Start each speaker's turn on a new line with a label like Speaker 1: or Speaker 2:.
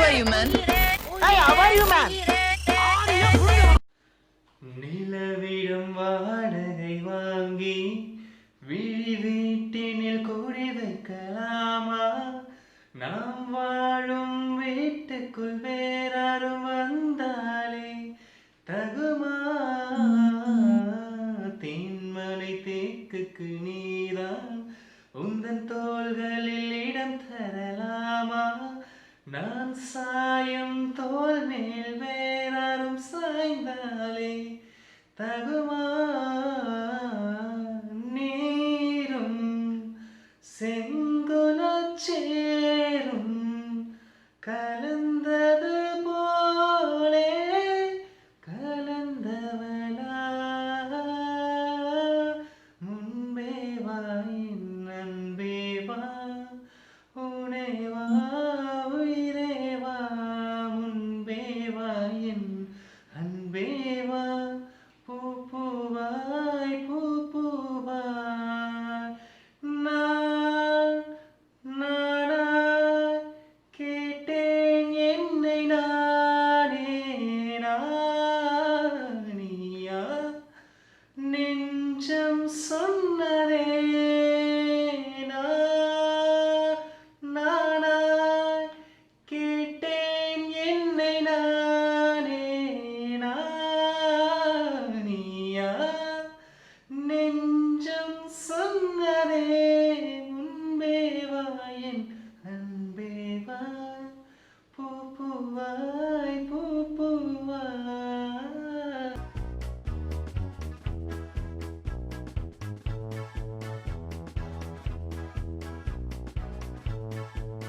Speaker 1: are you, man?
Speaker 2: Hey, how are you, man?
Speaker 3: நிலவிடம் வாடகை வாங்கி விழி வீட்டினில் கூடி வைக்கலாமா? நாம் வாழும் வீட்டுக்குள் வேறாரும் வந்தாலே தகுமா? தேன்மலை தேக்குக்கு நீதான் உந்தன் தோள்களில் இடம் தரலாமா? நான் சாயம் தோல் மேல் வேறாரும் சாய்ந்தாலே தகுமா? நீரும் செங்குலச்சேரும் கலந்தது போலே கலந்தவளா? முன்பே வா என் அன்பே வா, உனே வா.